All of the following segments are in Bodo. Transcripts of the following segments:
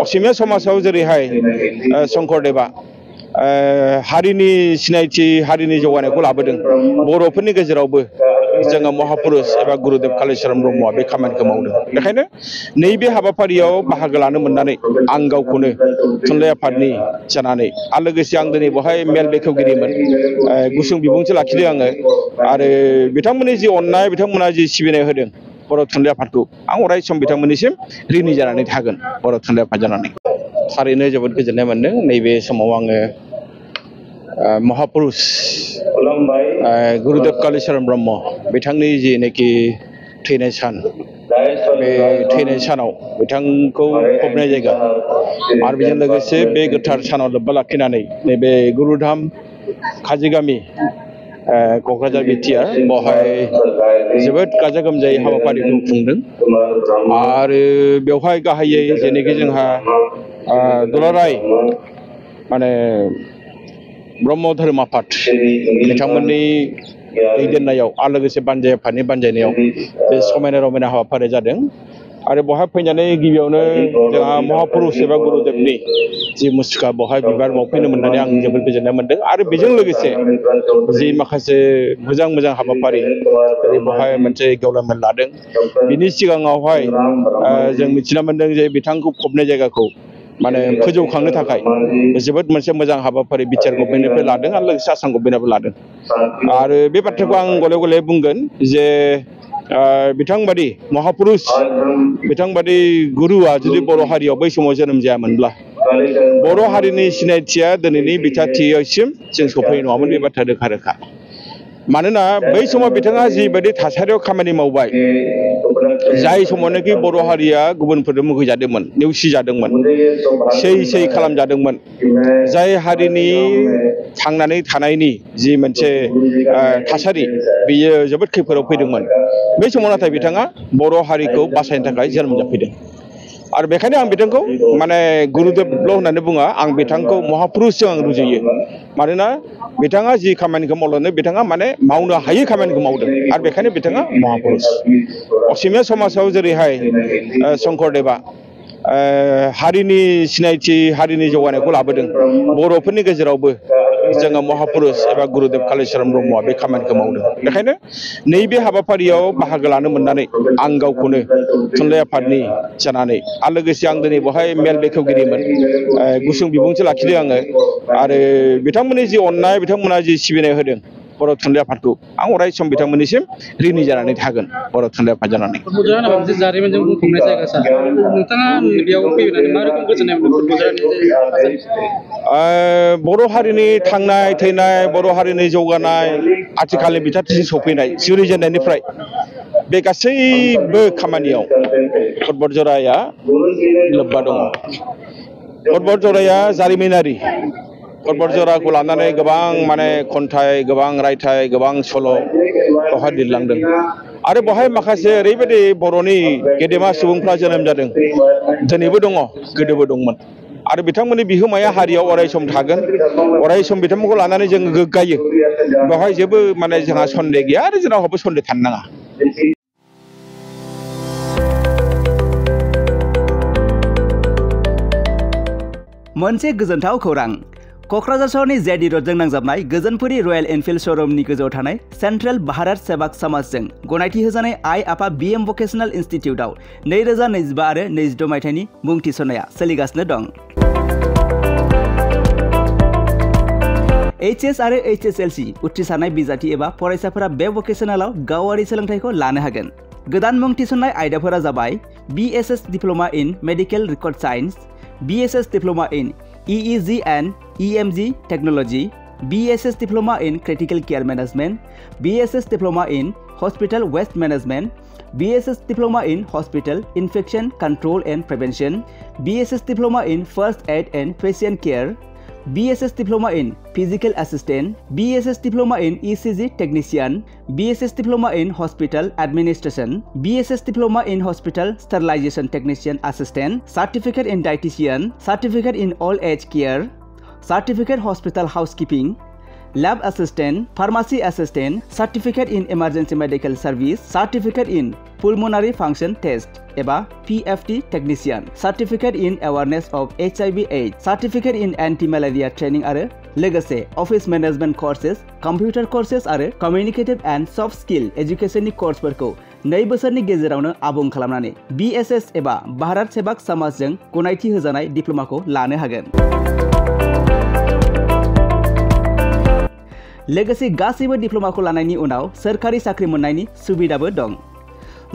असमिया समाजाव जेरैहाय शंकरदेवा हारिनि सिनायथि हारिनि जौगानायखौ लाबोदों बर'फोरनि गेजेरावबो जोङो महापुरुष एबा गुरुदेव कालिचरण ब्रह्मआ बे खामानिखौ मावदों बेखायनो नैबे हाबाफारियाव बाहागो लानो मोननानै आं गावखौनो थुनलाइ आफादनि जानानै आरो लोगोसे आं दिनै बेवहाय मेल बेखेवगिरिमोन गुसुं बिबुंथि लाखिदों आङो आरो बिथांमोननि जि अननाय बिथांमोना जि सिबिनाय होदों बर' थुनलाइ आफादखौ आं अराय सम बिथांमोननिसिम ऋणी जानानै थागोन बर' थुनलाइ आफाद जानानै थारैनो जोबोद गोजोननाय मोनदों नैबे समाव आङो महापुरुष गुरुदेव कालिचरण ब्रह्म बिथांनि जिनेखि थैनाय सान बे थैनाय सानाव बिथांखौ फबनाय जायगा आरो बेजों लोगोसे बे गोथार सानाव लोब्बा लाखिनानै नैबे गुरुधाम काजिगामि क'क्राझार बिटिआर बेवहाय जोबोद गाजा गोमजायै हाबाफारिखौ खुंदों आरो बेवहाय गाहायै जेनेखि जोंहा दुलाराय माने ब्रह्म धोरोम आफाद बिथांमोननि दैदेननायाव आरो लोगोसे बानजाय आफादनि बानजायनायाव बे समायना रमायना हाबाफारि जादों आरो बेवहाय फैनानै गिबियावनो जोंहा महापुरुष एबा गुरुदेवनि जि मुसुखा बेवहाय बिबार बावफैनो मोननानै आं जोबोद गोजोननाय मोनदों आरो बेजों लोगोसे जि माखासे मोजां मोजां हाबाफारि जेरै बेवहाय मोनसे गेवलां मेल लादों बिनि सिगाङावहाय जों मिथिना मोनदों जे बिथांखौ फबनाय जायगाखौ माने फोजौखांनो थाखाय जोबोद मोनसे मोजां हाबाफारि बिटिआर गभर्नमेन्टनिफ्राय लादों आरो लोगोसे आसाम गभर्नमेन्टआबो लादों आरो बे बाथ्राखौ आं गले गले बुंगोन जे बिथांबादि महापुरुष बिथांबादि गुरुआ जुदि बर' हारियाव बै समाव जोनोम जायामोनब्ला बर' हारिनि सिनायथिया दिनैनि बिथाथिसिम जों सफैनाय नङामोन बे बाथ्राया रोखा रोखा मानोना बै समाव बिथाङा जिबायदि थासारियाव खामानि मावबाय जाय समावनोखि बर' हारिया गुबुनफोरजों मुगैजादोंमोन नेवसिजादोंमोन सै खालामजादोंमोन जाय हारिनि थांनानै थानायनि जि मोनसे थासारि बेयो जोबोद खैफोदाव फैदोंमोन बै समाव नाथाय बिथाङा बर' हारिखौ बासायनो थाखाय जोनोम जाफैदों आरो बेखायनो आं बिथांखौ माने गुरुदेवल' होननानै बुङा आं बिथांखौ महापुरुषजों आं रुजुयो मानोना बिथाङा जि खामानिखौ मावलांदों बिथाङा माने मावनो हायै खामानिखौ मावदों आरो बेखायनो बिथाङा महापुरुष असमिया समाजाव जेरैहाय शंकरदेवा हारिनि सिनायथि हारिनि जौगानायखौ लाबोदों बर'फोरनि गेजेरावबो जोङो महापुरुष एबा गुरुदेव कालिचरण ब्रह्मआ बे खामानिखौ मावदों बेखायनो नैबे हाबाफारियाव बाहागो लानो मोननानै आं गावखौनो थुनलाइ आफादनि जानानै आरो लोगोसे आं दिनै बेवहाय मेल बेखेवगिरिमोन गुसुं बिबुंथि लाखिदों आङो आरो बिथांमोननि जि अननाय बिथांमोना जि सिबिनाय होदों बर' थुनलाइ आफादखौ आं अराय सम बिथांमोननिसिम ऋणी जानानै थागोन बर' थुनलाइ आफाद जानानै जारिमिनजों बुंफबनाय जायगा सार नोंथाङा बेयाव फैनानै मा रोखोम गोजोननाय मोनदों बर' हारिनि थांनाय थैनाय बर' हारिनि जौगानाय आथिखालनि बिथाथिसिम सफैनाय जुरिजेननायनिफ्राय बे गासैबो खामानियाव फुटबल जराया लोब्बा दङ फुटबल जराया जारिमिनारि फुटबल जराखौ लानानै गोबां माने खन्थाइ गोबां रायथाइ गोबां सल' बेवहाय लिरलांदों आरो बेवहाय माखासे ओरैबायदि बर'नि गेदेमा सुबुंफ्रा जोनोम जादों दिनैबो दङ गोदोबो दंमोन आरो बिथांमोननि बिहोमाया हारियाव अराय सम थागोन अराय सम बिथांमोनखौ लानानै जों गोग्गायो बेवहाय जेबो माने जोंहा सन्देह गैया आरो जोंनावबो सन्देह थानो नाङा मोनसे गोजोनथाव खौरां क'क्राझार सहरनि जेडि रोडजों नांजाबनाय गोजोनपुरी रयेल एनफिल्ड श'रुमनि गोजौआव थानाय सेन्ट्रेल भारत सेवाक समाजजों गनायथि होजानाय आइ आफा बिएम भकेशनेल इनस्टिट्यूटआव 2025 आरो 26 मायथाइनि मुं थिसननाया सोलिगासिनो दं HS आरो HSLC उथ्रिसारनाय बिजाथि एबा फरायसाफोरा बे भकेशनेलाव गावारि सोलोंथाइखौ लानो हागोन गोदान मुं थिसननाय आयदाफोरा जाबाय BSS diploma in medical record science BSS diploma in EEG and EMG Technology, BSS Diploma in Critical Care Management, BSS Diploma in Hospital Waste Management, BSS Diploma in Hospital Infection Control and Prevention, BSS Diploma in First Aid and Patient Care, BSS Diploma in Physical Assistant, BSS Diploma in ECG Technician, BSS Diploma in Hospital Administration, BSS Diploma in Hospital Sterilization Technician Assistant, Certificate in Dietitian, Certificate in Old Age Care, Certificate Hospital Housekeeping, lab assistant, pharmacy assistant, certificate in emergency medical service, certificate in pulmonary function test एबा PFT technician, certificate in awareness of HIV/AIDS, certificate in anti-malaria training आरो लोगोसे office management courses, computer courses आरो communicative and soft skill educationनि courseफोरखौ 2 बोसोरनि गेजेरावनो आबुं खालामनानै BSS एबा भारत सेवाक समाजजों गनायथि होजानाय डिप्ल'माखौ लानो हागोन। लोगोसे गासैबो डिप्ल'माखौ लानायनि उनाव सोरखारि साख्रि मोननायनि सुबिदाबो दं।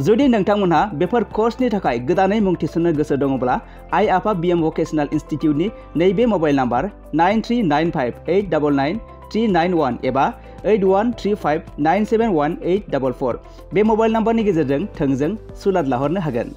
जुदि नोंथांमोनहा बेफोर कर्सनि थाखाय गोदानै मुं थिसननो गोसो दङब्ला आइ आफा BM भकेशनेल इन्स्टिटिउटनि नैबे मबाइल नाम्बार 9395899391 एबा 8135971844 बे मबाइल नाम्बारनि गेजेरजों थोंजों सुलाद लाहरनो हागोन।